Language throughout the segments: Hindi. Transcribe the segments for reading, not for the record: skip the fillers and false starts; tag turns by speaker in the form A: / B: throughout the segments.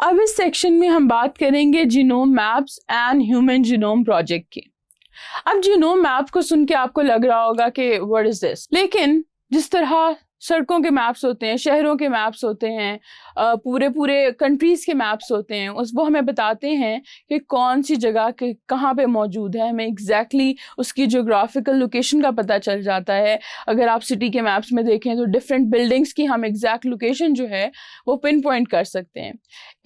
A: अब इस सेक्शन में हम बात करेंगे genome maps and human genome project की। अब जीनोम मैप को सुन के आपको लग रहा होगा कि व्हाट इज दिस, लेकिन जिस तरह सड़कों के मैप्स होते हैं, शहरों के मैप्स होते हैं, पूरे पूरे कंट्रीज़ के मैप्स होते हैं, वो हमें बताते हैं कि कौन सी जगह के कहाँ पे मौजूद है, हमें एग्जैक्टली उसकी जोग्राफिकल लोकेशन का पता चल जाता है। अगर आप सिटी के मैप्स में देखें तो डिफरेंट बिल्डिंग्स की हम एग्जैक्ट लोकेशन जो है वो पिन पॉइंट कर सकते हैं।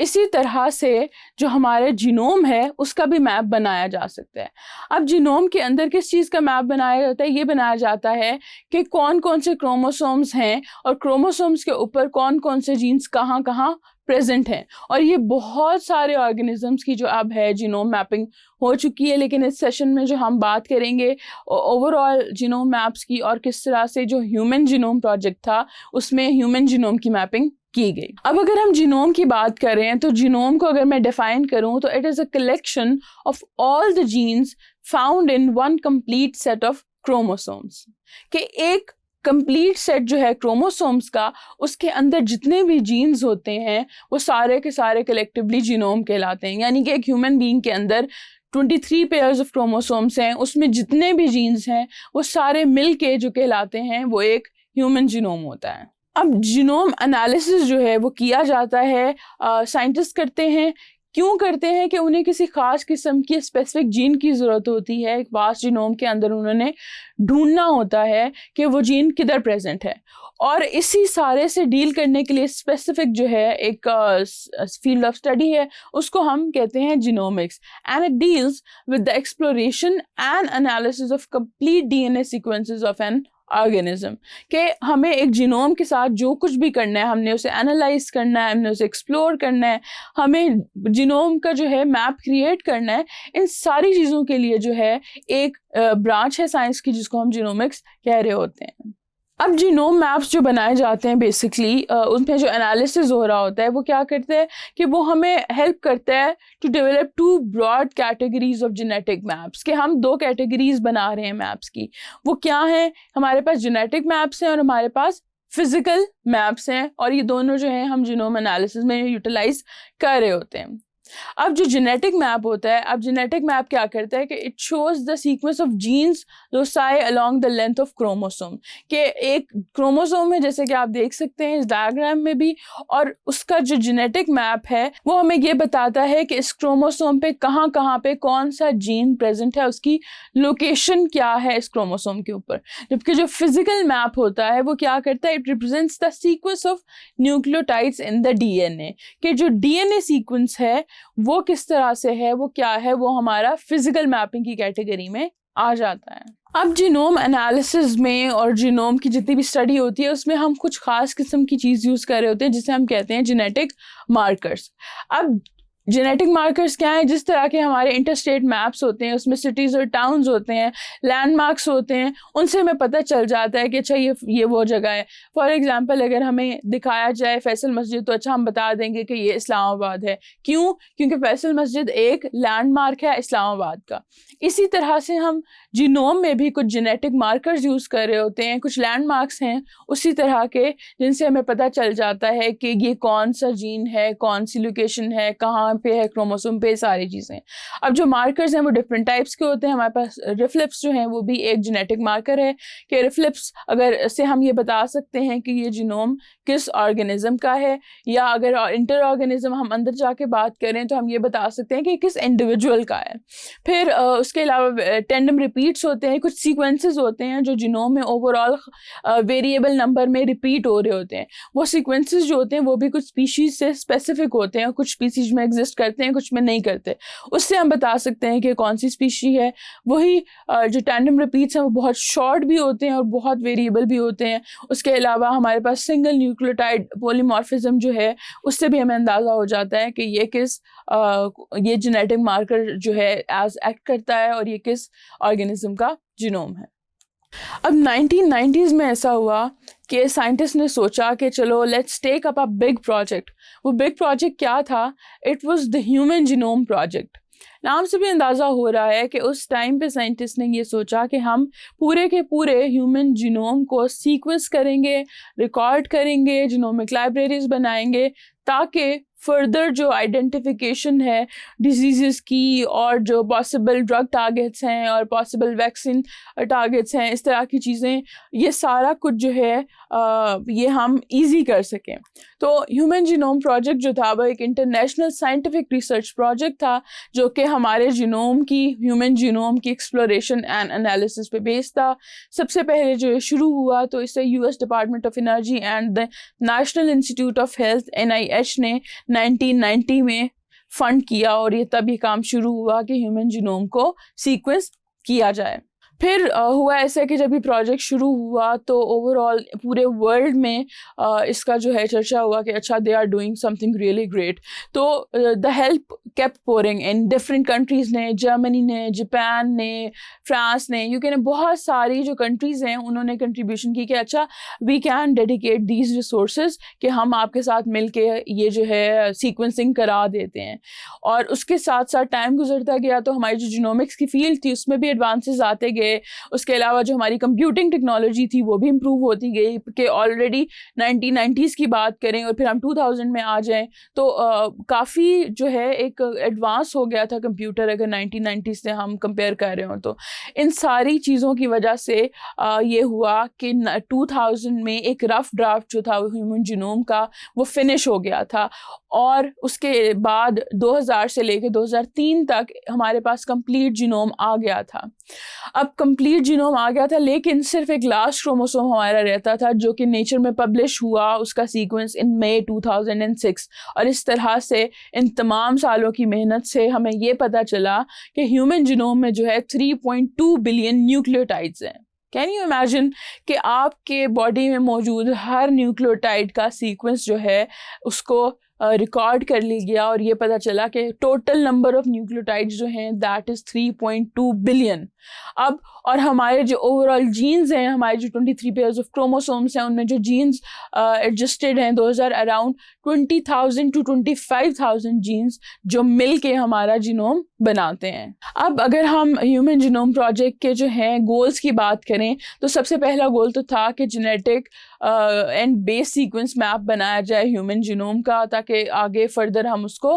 A: इसी तरह से जो हमारे जीनोम है उसका भी मैप बनाया जा सकता है। अब जीनोम के अंदर किस चीज़ का मैप बनाया जाता है? ये बनाया जाता है कि कौन कौन से क्रोमोसोम्स हैं और क्रोमोसोम्स के ऊपर कौन कौन से जीन्स कहाँ कहाँ प्रेजेंट हैं। और ये बहुत सारे ऑर्गेनिजम्स की जो अब है जीनोम मैपिंग हो चुकी है, लेकिन इस सेशन में जो हम बात करेंगे ओवरऑल जीनोम मैप्स की और किस तरह से जो ह्यूमन जीनोम प्रोजेक्ट था उसमें ह्यूमन जीनोम की मैपिंग की गई। अब अगर हम जीनोम की बात करें तो जीनोम को अगर मैं डिफाइन करूं तो it is a collection of all the genes found in one complete set of chromosomes. कि एक कंप्लीट सेट जो है क्रोमोसोम्स का, उसके अंदर जितने भी जीन्स होते हैं वो सारे के सारे कलेक्टिवली जीनोम कहलाते हैं। यानी कि एक ह्यूमन बीइंग के अंदर 23 पेयर्स ऑफ क्रोमोसोम्स हैं, उसमें जितने भी जीन्स हैं वो सारे मिल के जो कहलाते हैं वो एक ह्यूमन जीनोम होता है। अब जीनोम एनालिसिस जो है वो किया जाता है, साइंटिस्ट करते हैं। क्यों करते हैं? कि उन्हें किसी खास किस्म की स्पेसिफिक जीन की ज़रूरत होती है। एक वास्ट जीनोम के अंदर उन्होंने ढूंढना होता है कि वो जीन किधर प्रेजेंट है, और इसी सारे से डील करने के लिए स्पेसिफिक जो है एक फील्ड ऑफ स्टडी है, उसको हम कहते हैं genomics. And it deals with the exploration and analysis of complete DNA sequences of an organism. कि हमें एक जीनोम के साथ जो कुछ भी करना है, हमने उसे एनालाइज करना है, हमने उसे एक्सप्लोर करना है, हमें जीनोम का जो है मैप क्रिएट करना है। इन सारी चीज़ों के लिए जो है एक ब्रांच है साइंस की जिसको हम जीनोमिक्स कह रहे होते हैं। अब जीनोम मैप्स जो बनाए जाते हैं बेसिकली उनमें जो एनालिसिस हो रहा होता है वो क्या करते हैं कि वो हमें हेल्प करता है to develop two broad categories of genetic maps. कि हम दो कैटेगरीज बना रहे हैं मैप्स की। वो क्या हैं? हमारे पास जेनेटिक मैप्स हैं और हमारे पास फिजिकल मैप्स हैं, और ये दोनों जो हैं हम जीनोम एनालिसिस में यूटिलाइज कर रहे होते हैं। अब जो जेनेटिक मैप होता है, अब जेनेटिक मैप क्या करता है कि it shows the sequence of genes loci along the length of chromosome. के एक क्रोमोसोम है जैसे कि आप देख सकते हैं इस डायग्राम में भी, और उसका जो जेनेटिक मैप है वो हमें ये बताता है कि इस क्रोमोसोम पे कहाँ पे कौन सा जीन प्रेजेंट है, उसकी लोकेशन क्या है इस क्रोमोसोम के ऊपर। जबकि जो फिजिकल मैप होता है वो क्या करता है? It represents the sequence of nucleotides in the DNA. कि जो डीएनए सीक्वेंस है वो किस तरह से है, वो क्या है, वो हमारा फिजिकल मैपिंग की कैटेगरी में आ जाता है। अब जीनोम एनालिसिस में और जीनोम की जितनी भी स्टडी होती है उसमें हम कुछ खास किस्म की चीज़ यूज़ कर रहे होते हैं जिसे हम कहते हैं जेनेटिक मार्कर्स। अब जेनेटिक मार्कर्स क्या है? जिस तरह के हमारे इंटरस्टेट मैप्स होते हैं उसमें सिटीज़ और टाउन्स होते हैं, लैंडमार्क्स होते हैं, उनसे हमें पता चल जाता है कि अच्छा ये वो जगह है। फॉर एग्जांपल अगर हमें दिखाया जाए फैसल मस्जिद तो अच्छा हम बता देंगे कि ये इस्लामाबाद है। क्यों? क्योंकि फैसल मस्जिद एक लैंडमार्क है इस्लामाबाद का। इसी तरह से हम जीनोम में भी कुछ जेनेटिक मार्कर्स यूज़ कर रहे होते हैं, कुछ लैंडमार्क्स हैं उसी तरह के जिनसे हमें पता चल जाता है कि ये कौन सा जीन है, कौन सी लोकेशन है, कहाँ पे है क्रोमोसोम पे, सारी चीज़ें। अब जो मार्कर्स हैं वो डिफरेंट टाइप्स के होते हैं। हमारे पास रिफ्लेप्स जो हैं वो भी एक जेनेटिक मार्कर है। कि रिफ्लेप्स अगर से हम ये बता सकते हैं कि ये जीनोम किस ऑर्गेनिज्म का है, या अगर इंटर ऑर्गेनिज्म हम अंदर जाके बात करें तो हम ये बता सकते हैं कि किस इंडिविजुअल का है। फिर उसके अलावा टेंडम रिपीट्स होते हैं, कुछ सीक्वेंसेस होते हैं जो जीनोम में ओवरऑल वेरिएबल नंबर में रिपीट हो रहे होते हैं। वो सीक्वेंसेस जो होते हैं वो भी कुछ स्पीशीज से स्पेसिफिक होते हैं, कुछ स्पीशीज में एग्जिस्ट करते हैं, कुछ में नहीं करते। उससे हम बता सकते हैं कि कौन सी स्पीशी है। वही जो टेंडम रिपीट्स हैं वो बहुत शॉर्ट भी होते हैं और बहुत वेरिएबल भी होते हैं। उसके अलावा हमारे पास सिंगल न्यूक्लियोटाइड पॉलीमॉर्फिज्म जो है उससे भी हमें अंदाज़ा हो जाता है कि ये जेनेटिक मार्कर जो है एज एक्ट करता है और ये किस ऑर्गेनिज्म का जीनोम है। अब 1990s में ऐसा हुआ कि साइंटिस्ट ने सोचा कि चलो let's take up a big project. वो बिग प्रोजेक्ट क्या था? It was the human genome project. नाम से भी अंदाज़ा हो रहा है कि उस टाइम पे साइंटिस्ट ने ये सोचा कि हम पूरे के पूरे ह्यूमन जीनोम को सीक्वेंस करेंगे, रिकॉर्ड करेंगे, जीनोमिक लाइब्रेरीज बनाएंगे, ताकि फर्दर जो आइडेंटिफिकेशन है डिजीज़ की और जो पॉसिबल ड्रग टारगेट्स हैं और पॉसिबल वैक्सीन टारगेट्स हैं, इस तरह की चीज़ें, ये सारा कुछ जो है ये हम इजी कर सकें। तो ह्यूमन जीनोम प्रोजेक्ट जो था वो एक इंटरनेशनल साइंटिफिक रिसर्च प्रोजेक्ट था जो कि हमारे जीनोम की, ह्यूमन जीनोम की एक्सप्लोरेशन एंड एनालिसिस पे बेस्ड था। सबसे पहले जो ये शुरू हुआ तो इसे US department of energy and the national institute of health NIH ने 1990 में फंड किया और ये तब ये काम शुरू हुआ कि ह्यूमन जीनोम को सीक्वेंस किया जाए। फिर हुआ ऐसा कि जब ये प्रोजेक्ट शुरू हुआ तो ओवरऑल पूरे वर्ल्ड में इसका जो है चर्चा हुआ कि अच्छा they are doing something really great. तो the help kept pouring in different countries ने, जर्मनी ने, जापान ने, फ्रांस ने, UK ने, बहुत सारी जो कंट्रीज़ हैं उन्होंने कंट्रीब्यूशन की कि अच्छा we can dedicate these resources कि हम आपके साथ मिल के ये जो है सीक्वेंसिंग करा देते हैं। और उसके साथ साथ टाइम गुजरता गया तो हमारी जो जीनोमिक्स की फील्ड थी उसमें भी एडवांसेस आते गए। उसके अलावा जो हमारी कंप्यूटिंग टेक्नोलॉजी थी वो भी इम्प्रूव होती गई कि ऑलरेडी 1990s की बात करें और फिर हम 2000 में आ जाएं तो काफ़ी जो है एक एडवांस हो गया था कंप्यूटर, अगर 1990s से हम कंपेयर कर रहे हो तो। इन सारी चीज़ों की वजह से ये हुआ कि 2000 में एक रफ ड्राफ्ट जो था ह्यूमन जीनोम का वो फिनिश हो गया था और उसके बाद 2000 से लेकर 2003 तक हमारे पास कंप्लीट जीनोम आ गया था। अब कंप्लीट जीनोम आ गया था लेकिन सिर्फ एक लास्ट क्रोमोसोम हमारा रहता था जो कि नेचर में पब्लिश हुआ, उसका सीक्वेंस इन मई 2006। और इस तरह से इन तमाम सालों की मेहनत से हमें ये पता चला कि ह्यूमन जीनोम में जो है 3.2 बिलियन न्यूक्लियोटाइड्स हैं। कैन यू इमेजिन कि आपके बॉडी में मौजूद हर न्यूक्लियोटाइड का सीक्वेंस जो है उसको रिकॉर्ड कर लिया गया और ये पता चला कि टोटल नंबर ऑफ न्यूक्लियोटाइड्स जो हैं दैट इज़ 3.2 बिलियन। अब और हमारे जो ओवरऑल जीन्स हैं, हमारे जो 23 पेयर्स ऑफ क्रोमोसोम्स हैं, उनमें जो जीन्स एडजस्टेड हैं 2000 अराउंड 20,000 to 25,000 जीन्स जो मिल के हमारा जीनोम बनाते हैं। अब अगर हम ह्यूमन जीनोम प्रोजेक्ट के जो हैं गोल्स की बात करें तो सबसे पहला गोल तो था कि genetic and base sequence map बनाया जाए ह्यूमन जीनोम का ताकि आगे फर्दर हम उसको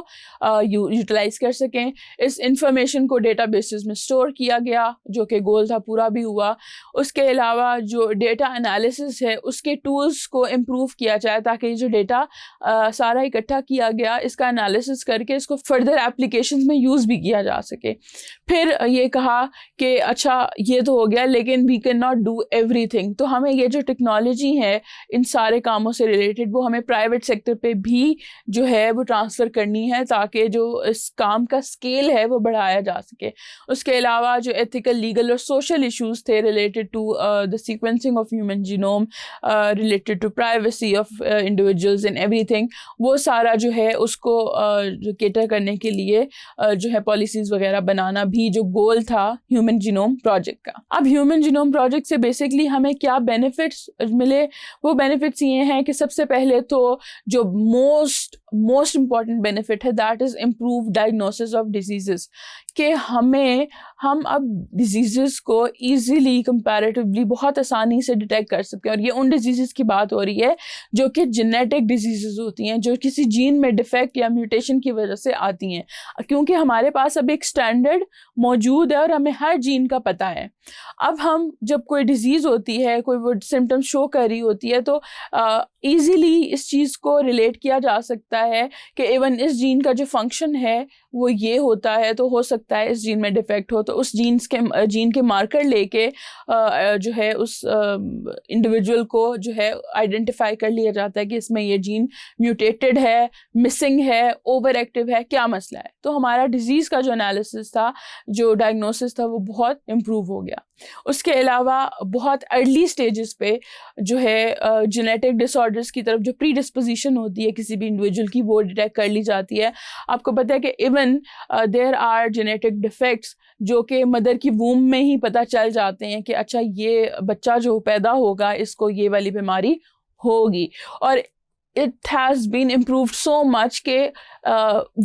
A: यूटिलाइज कर सकें। इस इंफॉर्मेशन को डेटाबेसेस में स्टोर किया गया जो कि गोल था, पूरा भी हुआ। उसके अलावा जो डेटा एनालिसिस है उसके टूल्स को इम्प्रूव किया जाए ताकि जो डेटा सारा इकट्ठा किया गया इसका एनालिसिस करके इसको फर्दर एप्लीकेशंस में यूज़ भी किया जा सके। फिर ये कहा कि अच्छा ये तो हो गया लेकिन we can not do everything, तो हमें ये जो टेक्नोलॉजी है इन सारे कामों से रिलेटेड वो हमें प्राइवेट सेक्टर पे भी जो है वो ट्रांसफ़र करनी है ताकि जो इस काम का स्केल है वो बढ़ाया जा सके। उसके अलावा जो एथिकल, लीगल और सोशल इश्यूज थे related to the sequencing of human genome, related to privacy of individuals and everything, वो सारा जो है उसको जो केटर करने के लिए जो है पॉलिसीज़ वगैरह बनाना भी जो गोल था ह्यूमन जीनोम प्रोजेक्ट का। अब ह्यूमन जीनोम प्रोजेक्ट से बेसिकली हमें क्या बेनिफिट्स मिले, वो बेनिफिट्स ये हैं कि सबसे पहले तो जो मोस्ट इम्पॉर्टेंट बेनिफिट है that is improve diagnosis of diseases, कि हम अब डिजीज़ेस को ईज़िली कंपैरेटिवली बहुत आसानी से डिटेक्ट कर सकते हैं। और ये उन डिजीज़ेस की बात हो रही है जो कि जेनेटिक डिजीज़ेस होती हैं, जो किसी जीन में डिफेक्ट या म्यूटेशन की वजह से आती हैं, क्योंकि हमारे पास अब एक स्टैंडर्ड मौजूद है और हमें हर जीन का पता है। अब हम जब कोई डिजीज़ होती है, कोई वो सिम्टम्स शो कर रही होती है तो ईज़िली इस चीज़ को रिलेट किया जा सकता है कि इवन इस जीन का जो फंक्शन है वो ये होता है, तो हो सकता है इस जीन में डिफेक्ट हो, तो उस जीन के मार्कर लेके जो है उस इंडिविजुअल को जो है आइडेंटिफाई कर लिया जाता है कि इसमें ये जीन म्यूटेटेड है, मिसिंग है, ओवर एक्टिव है, क्या मसला है। तो हमारा डिजीज़ का जो एनालिसिस था, जो डायग्नोसिस था, वो बहुत इम्प्रूव हो गया। उसके अलावा बहुत अर्ली स्टेजेस पे जो है जेनेटिक डिसऑर्डर्स की तरफ जो प्री डिस्पोजिशन होती है किसी भी इंडिविजुअल की, वो डिटेक्ट कर ली जाती है। आपको पता है कि even there are genetic defects जो कि मदर की वूम में ही पता चल जाते हैं कि अच्छा ये बच्चा जो पैदा होगा इसको ये वाली बीमारी होगी। और it has been improved so much के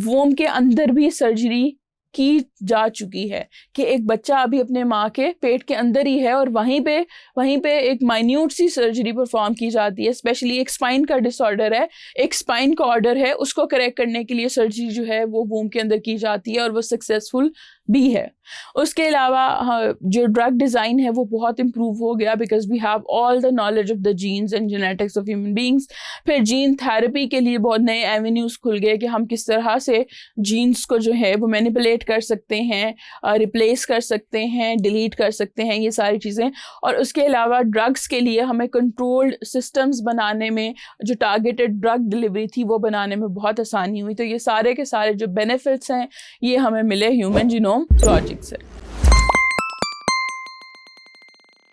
A: वूम के अंदर भी सर्जरी की जा चुकी है कि एक बच्चा अभी अपने माँ के पेट के अंदर ही है और वहीं पे एक माइन्यूट सी सर्जरी परफॉर्म की जाती है। स्पेशली एक स्पाइन का डिसऑर्डर है, एक स्पाइन का ऑर्डर है, उसको करेक्ट करने के लिए सर्जरी जो है वो वूम के अंदर की जाती है और वो सक्सेसफुल भी है। उसके अलावा जो ड्रग डिज़ाइन है वो बहुत इम्प्रूव हो गया because we have all the knowledge of the genes and genetics of human beings. फिर जीन थेरेपी के लिए बहुत नए एवेन्यूज़ खुल गए कि हम किस तरह से जीन्स को जो है वो मैनिपुलेट कर सकते हैं, रिप्लेस कर सकते हैं, डिलीट कर सकते हैं, ये सारी चीज़ें। और उसके अलावा ड्रग्स के लिए हमें कंट्रोल्ड सिस्टम्स बनाने में, जो टारगेटेड ड्रग डिलीवरी थी वो बनाने में बहुत आसानी हुई। तो ये सारे के सारे जो बेनिफिट्स हैं ये हमें मिले ह्यूमन जीनोम प्रोजेक्ट से।